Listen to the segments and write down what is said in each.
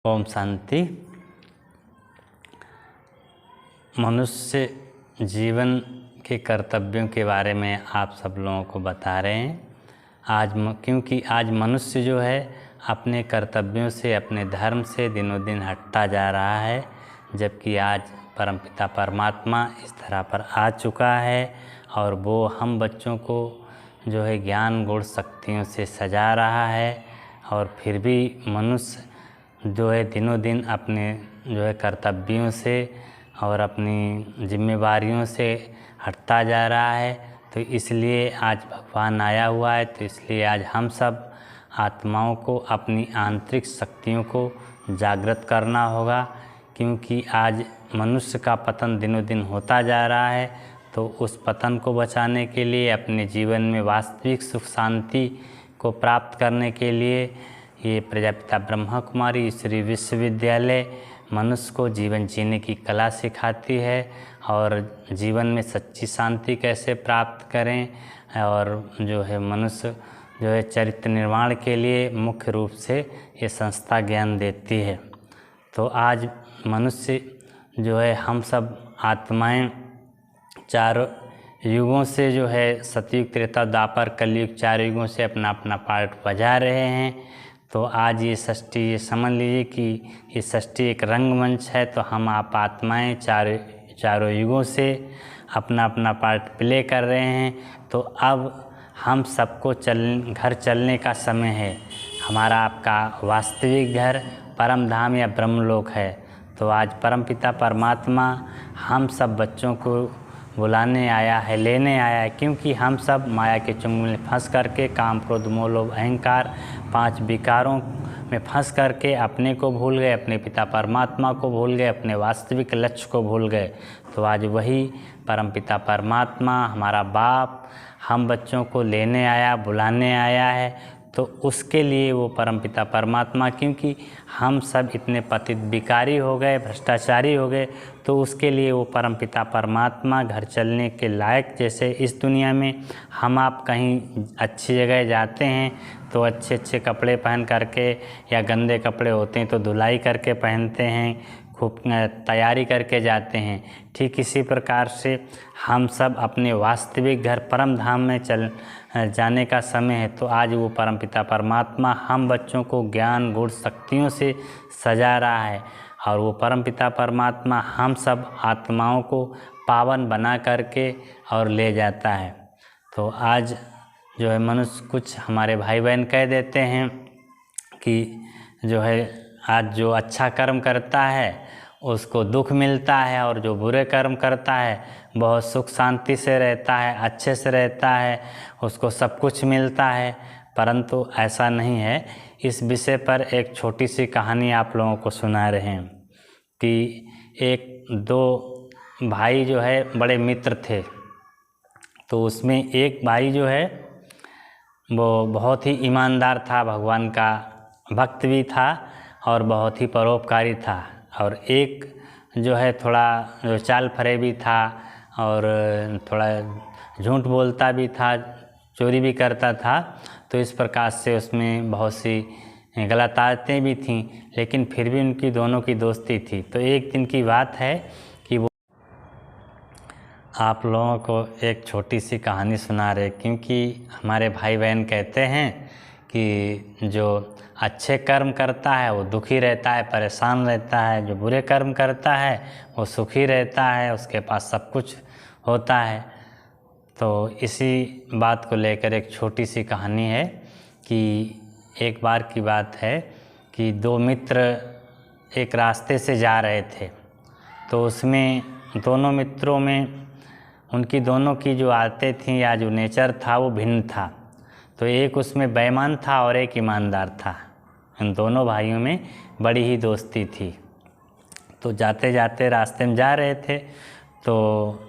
ओम शांति। मनुष्य जीवन के कर्तव्यों के बारे में आप सब लोगों को बता रहे हैं क्योंकि आज मनुष्य जो है अपने कर्तव्यों से, अपने धर्म से दिनों दिन हटता जा रहा है, जबकि आज परमपिता परमात्मा इस धरा पर आ चुका है और वो हम बच्चों को जो है ज्ञान गुण शक्तियों से सजा रहा है। और फिर भी मनुष्य जो है दिनों दिन अपने जो है कर्तव्यों से और अपनी जिम्मेवारियों से हटता जा रहा है। तो इसलिए आज भगवान आया हुआ है, तो इसलिए आज हम सब आत्माओं को अपनी आंतरिक शक्तियों को जागृत करना होगा, क्योंकि आज मनुष्य का पतन दिनों दिन होता जा रहा है। तो उस पतन को बचाने के लिए, अपने जीवन में वास्तविक सुख शांति को प्राप्त करने के लिए ये प्रजापिता ब्रह्मा कुमारी श्री विश्वविद्यालय मनुष्य को जीवन जीने की कला सिखाती है और जीवन में सच्ची शांति कैसे प्राप्त करें और जो है मनुष्य जो है चरित्र निर्माण के लिए मुख्य रूप से ये संस्था ज्ञान देती है। तो आज मनुष्य जो है हम सब आत्माएं चार युगों से जो है सतयुग, त्रेता, द्वापर, कलयुग, चार युगों से अपना अपना पार्ट बजा रहे हैं। तो आज ये षष्ठी, ये समझ लीजिए कि ये षष्ठी एक रंगमंच है। तो हम आप आत्माएं चारों युगों से अपना अपना पार्ट प्ले कर रहे हैं। तो अब हम सबको घर चलने का समय है। हमारा आपका वास्तविक घर परम धाम या ब्रह्मलोक है। तो आज परमपिता परमात्मा हम सब बच्चों को बुलाने आया है, लेने आया है, क्योंकि हम सब माया के चंगुल में फंस करके काम, क्रोध, मोह, लोभ, अहंकार 5 विकारों में फंस करके अपने को भूल गए, अपने पिता परमात्मा को भूल गए, अपने वास्तविक लक्ष्य को भूल गए। तो आज वही परमपिता परमात्मा हमारा बाप हम बच्चों को लेने आया, बुलाने आया है। तो उसके लिए वो परमपिता परमात्मा, क्योंकि हम सब इतने पतित विकारी हो गए, भ्रष्टाचारी हो गए, तो उसके लिए वो परमपिता परमात्मा घर चलने के लायक, जैसे इस दुनिया में हम आप कहीं अच्छी जगह जाते हैं तो अच्छे अच्छे कपड़े पहन करके, या गंदे कपड़े होते हैं तो धुलाई करके पहनते हैं, खूब तैयारी करके जाते हैं। ठीक इसी प्रकार से हम सब अपने वास्तविक घर परम धाम में जाने का समय है। तो आज वो परमपिता परमात्मा हम बच्चों को ज्ञान गुण शक्तियों से सजा रहा है और वो परमपिता परमात्मा हम सब आत्माओं को पावन बना करके और ले जाता है। तो आज जो है मनुष्य, कुछ हमारे भाई बहन कह देते हैं कि जो है आज जो अच्छा कर्म करता है उसको दुख मिलता है, और जो बुरे कर्म करता है बहुत सुख शांति से रहता है, अच्छे से रहता है, उसको सब कुछ मिलता है। परंतु ऐसा नहीं है। इस विषय पर एक छोटी सी कहानी आप लोगों को सुना रहे हैं कि 2 भाई जो है बड़े मित्र थे। तो उसमें एक भाई जो है वो बहुत ही ईमानदार था, भगवान का भक्त भी था और बहुत ही परोपकारी था। और एक जो है थोड़ा जो चाल फरेबी था और थोड़ा झूठ बोलता भी था, चोरी भी करता था। तो इस प्रकार से उसमें बहुत सी गलत आदतें भी थीं, लेकिन फिर भी उनकी दोनों की दोस्ती थी। तो एक दिन की बात है कि वो आप लोगों को एक छोटी सी कहानी सुना रहे, क्योंकि हमारे भाई बहन कहते हैं कि जो अच्छे कर्म करता है वो दुखी रहता है, परेशान रहता है, जो बुरे कर्म करता है वो सुखी रहता है, उसके पास सब कुछ होता है। तो इसी बात को लेकर एक छोटी सी कहानी है कि एक बार की बात है कि 2 मित्र एक रास्ते से जा रहे थे। तो उसमें दोनों मित्रों में उनकी दोनों की जो आदतें थीं या जो नेचर था वो भिन्न था। तो एक उसमें बेईमान था और एक ईमानदार था। इन दोनों भाइयों में बड़ी ही दोस्ती थी। तो जाते जाते रास्ते में जा रहे थे, तो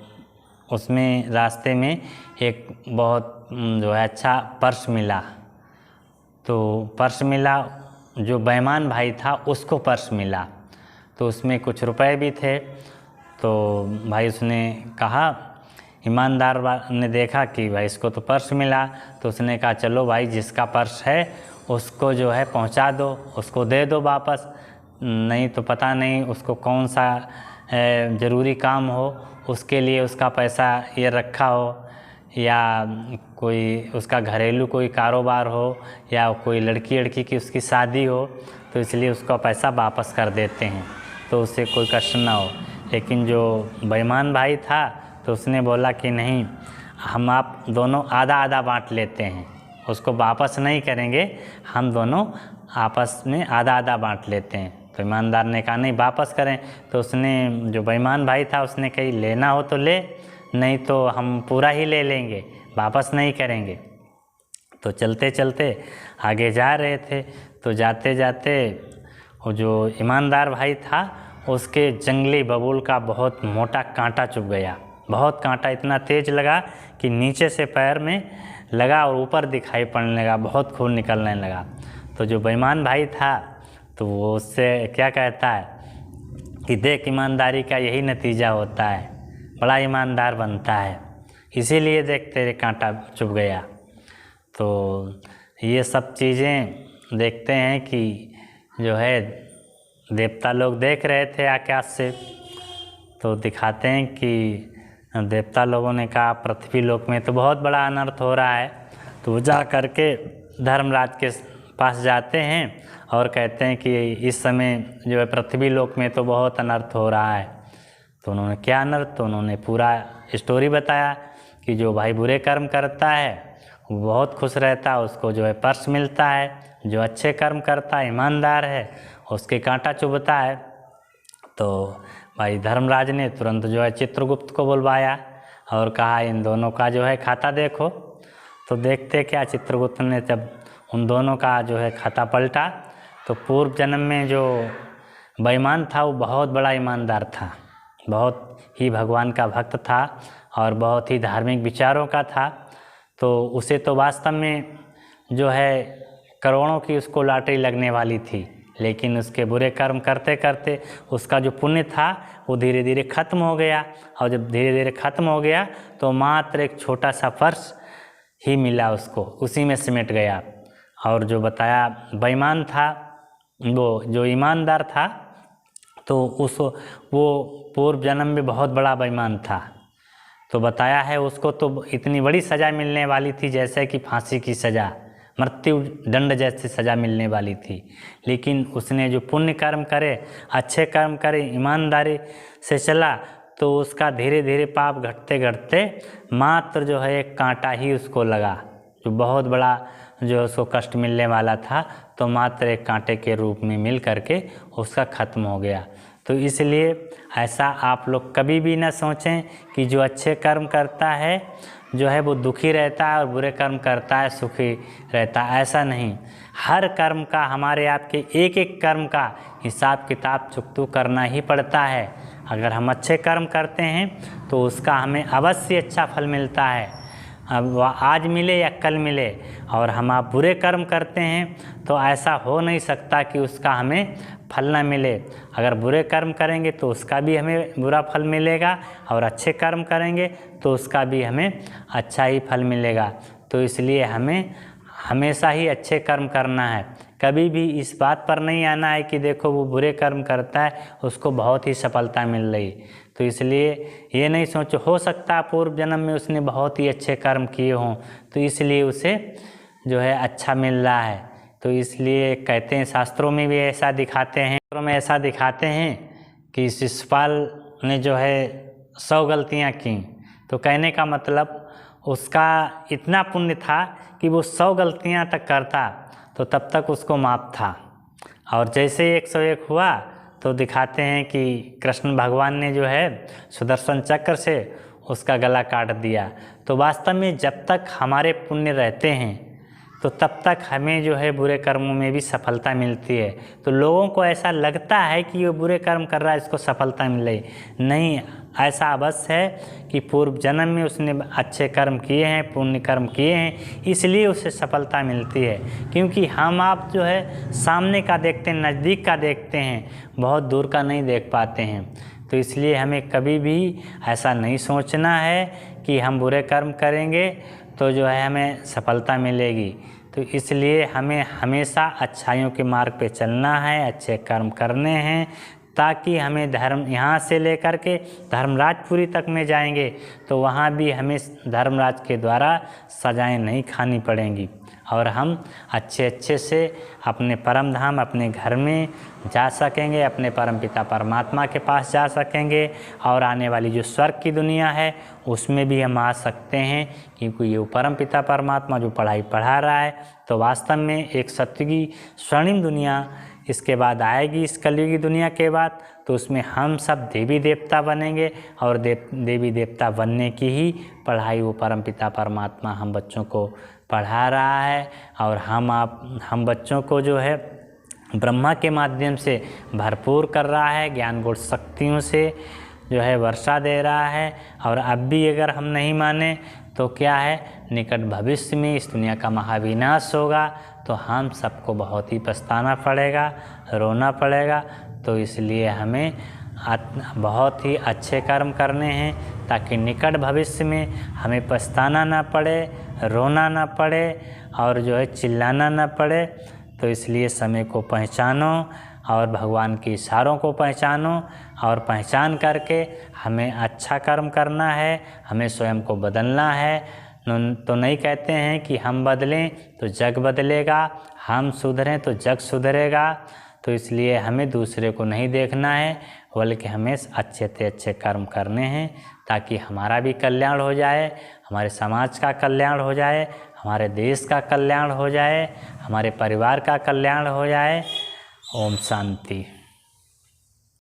उसमें रास्ते में एक बहुत जो है अच्छा पर्स मिला। तो पर्स मिला, जो बेईमान भाई था उसको पर्स मिला। तो उसमें कुछ रुपए भी थे। तो भाई उसने कहा, ईमानदार ने देखा कि भाई इसको तो पर्स मिला, तो उसने कहा चलो भाई जिसका पर्स है उसको जो है पहुंचा दो, उसको दे दो वापस। नहीं तो पता नहीं उसको कौन सा ज़रूरी काम हो, उसके लिए उसका पैसा ये रखा हो, या कोई उसका घरेलू कोई कारोबार हो, या कोई लड़की की उसकी शादी हो, तो इसलिए उसका पैसा वापस कर देते हैं, तो उससे कोई कष्ट ना हो। लेकिन जो बेईमान भाई था तो उसने बोला कि नहीं, हम आप दोनों आधा आधा बांट लेते हैं, उसको वापस नहीं करेंगे, हम दोनों आपस में आधा आधा बांट लेते हैं। तो ईमानदार ने कहा नहीं वापस करें। तो उसने जो बेईमान भाई था उसने कही लेना हो तो ले, नहीं तो हम पूरा ही ले लेंगे, वापस नहीं करेंगे। तो चलते चलते आगे जा रहे थे, तो जाते जाते वो जो ईमानदार भाई था उसके जंगली बबूल का बहुत मोटा कांटा चुभ गया। बहुत कांटा, इतना तेज़ लगा कि नीचे से पैर में लगा और ऊपर दिखाई पड़ने लगा, बहुत खून निकलने लगा। तो जो बेईमान भाई था तो वो उससे क्या कहता है कि देख, ईमानदारी का यही नतीजा होता है, बड़ा ईमानदार बनता है, इसीलिए देख तेरे कांटा चुभ गया। तो ये सब चीज़ें देखते हैं कि जो है देवता लोग देख रहे थे आकाश से, तो दिखाते हैं कि देवता लोगों ने कहा पृथ्वी लोक में तो बहुत बड़ा अनर्थ हो रहा है। तो वो जा करके धर्मराज के पास जाते हैं और कहते हैं कि इस समय जो है पृथ्वी लोक में तो बहुत अनर्थ हो रहा है। तो उन्होंने क्या अनर्थ, तो उन्होंने पूरा स्टोरी बताया कि जो भाई बुरे कर्म करता है वो बहुत खुश रहता है, उसको जो है पर्स मिलता है, जो अच्छे कर्म करता है, ईमानदार है, उसके कांटा चुभता है। तो भाई धर्मराज ने तुरंत जो है चित्रगुप्त को बुलवाया और कहा इन दोनों का जो है खाता देखो। तो देखते क्या, चित्रगुप्त ने जब उन दोनों का जो है खाता पलटा तो पूर्व जन्म में जो बेईमान था वो बहुत बड़ा ईमानदार था, बहुत ही भगवान का भक्त था और बहुत ही धार्मिक विचारों का था। तो उसे तो वास्तव में जो है करोड़ों की उसको लॉटरी लगने वाली थी, लेकिन उसके बुरे कर्म करते करते उसका जो पुण्य था वो धीरे धीरे ख़त्म हो गया। और जब धीरे धीरे ख़त्म हो गया तो मात्र एक छोटा सा फर्श ही मिला उसको, उसी में सिमट गया। और जो बताया बेईमान था, वो जो ईमानदार था तो वो पूर्व जन्म में बहुत बड़ा बेईमान था। तो बताया है उसको तो इतनी बड़ी सज़ा मिलने वाली थी, जैसे कि फांसी की सज़ा, मृत्यु दंड जैसी सज़ा मिलने वाली थी। लेकिन उसने जो पुण्य कर्म करे, अच्छे कर्म करे, ईमानदारी से चला, तो उसका धीरे धीरे पाप घटते घटते मात्र जो है एक कांटा ही उसको लगा, जो बहुत बड़ा जो उसको कष्ट मिलने वाला था, तो मात्र एक कांटे के रूप में मिल करके उसका ख़त्म हो गया। तो इसलिए ऐसा आप लोग कभी भी ना सोचें कि जो अच्छे कर्म करता है जो है वो दुखी रहता है और बुरे कर्म करता है सुखी रहता है, ऐसा नहीं। हर कर्म का, हमारे आपके एक एक कर्म का हिसाब किताब चुकतू करना ही पड़ता है। अगर हम अच्छे कर्म करते हैं तो उसका हमें अवश्य अच्छा फल मिलता है, अब वह आज मिले या कल मिले। और हम आप बुरे कर्म करते हैं तो ऐसा हो नहीं सकता कि उसका हमें फल ना मिले। अगर बुरे कर्म करेंगे तो उसका भी हमें बुरा फल मिलेगा, और अच्छे कर्म करेंगे तो उसका भी हमें अच्छा ही फल मिलेगा। तो इसलिए हमें हमेशा ही अच्छे कर्म करना है। कभी भी इस बात पर नहीं आना है कि देखो वो बुरे कर्म करता है उसको बहुत ही सफलता मिल रही। तो इसलिए ये नहीं सोचो, हो सकता है पूर्व जन्म में उसने बहुत ही अच्छे कर्म किए हों तो इसलिए उसे जो है अच्छा मिल रहा है। तो इसलिए कहते हैं, शास्त्रों में भी ऐसा दिखाते हैं, शास्त्रों में ऐसा दिखाते हैं कि शिशुपाल ने जो है 100 गलतियाँ की, तो कहने का मतलब उसका इतना पुण्य था कि वो 100 गलतियाँ तक करता तो तब तक उसको माफ़ था। और जैसे 101 हुआ तो दिखाते हैं कि कृष्ण भगवान ने जो है सुदर्शन चक्र से उसका गला काट दिया। तो वास्तव में जब तक हमारे पुण्य रहते हैं तो तब तक हमें जो है बुरे कर्मों में भी सफलता मिलती है। तो लोगों को ऐसा लगता है कि वो बुरे कर्म कर रहा है इसको सफलता मिल रही, नहीं, ऐसा अवश्य है कि पूर्व जन्म में उसने अच्छे कर्म किए हैं, पुण्य कर्म किए हैं, इसलिए उसे सफलता मिलती है। क्योंकि हम आप जो है सामने का देखते हैं, नज़दीक का देखते हैं, बहुत दूर का नहीं देख पाते हैं। तो इसलिए हमें कभी भी ऐसा नहीं सोचना है कि हम बुरे कर्म करेंगे तो जो है हमें सफलता मिलेगी। तो इसलिए हमें हमेशा अच्छाइयों के मार्ग पे चलना है, अच्छे कर्म करने हैं, ताकि हमें धर्म यहाँ से लेकर के धर्मराजपुरी तक में जाएंगे तो वहाँ भी हमें धर्मराज के द्वारा सजाएं नहीं खानी पड़ेंगी और हम अच्छे से अपने परम धाम, अपने घर में जा सकेंगे, अपने परमपिता परमात्मा के पास जा सकेंगे और आने वाली जो स्वर्ग की दुनिया है उसमें भी हम आ सकते हैं, क्योंकि ये परमपिता परमात्मा जो पढ़ाई पढ़ा रहा है तो वास्तव में एक सत्य की स्वर्णिम दुनिया इसके बाद आएगी, इस कलयुगी दुनिया के बाद, तो उसमें हम सब देवी देवता बनेंगे और देवी देवता बनने की ही पढ़ाई वो परमपिता परमात्मा हम बच्चों को पढ़ा रहा है। और हम बच्चों को जो है ब्रह्मा के माध्यम से भरपूर कर रहा है, ज्ञान गुण शक्तियों से जो है वर्षा दे रहा है। और अब भी अगर हम नहीं माने तो क्या है, निकट भविष्य में इस दुनिया का महाविनाश होगा तो हम सबको बहुत ही पछताना पड़ेगा, रोना पड़ेगा। तो इसलिए हमें बहुत ही अच्छे कर्म करने हैं ताकि निकट भविष्य में हमें पछताना ना पड़े, रोना ना पड़े और जो है चिल्लाना ना पड़े। तो इसलिए समय को पहचानो और भगवान के इशारों को पहचानो और पहचान करके हमें अच्छा कर्म करना है, हमें स्वयं को बदलना है। तो नहीं कहते हैं कि हम बदलें तो जग बदलेगा, हम सुधरें तो जग सुधरेगा। तो इसलिए हमें दूसरे को नहीं देखना है, बल्कि हमें अच्छे से अच्छे कर्म करने हैं ताकि हमारा भी कल्याण हो जाए, हमारे समाज का कल्याण हो जाए, हमारे देश का कल्याण हो जाए, हमारे परिवार का कल्याण हो जाए। ओम शांति।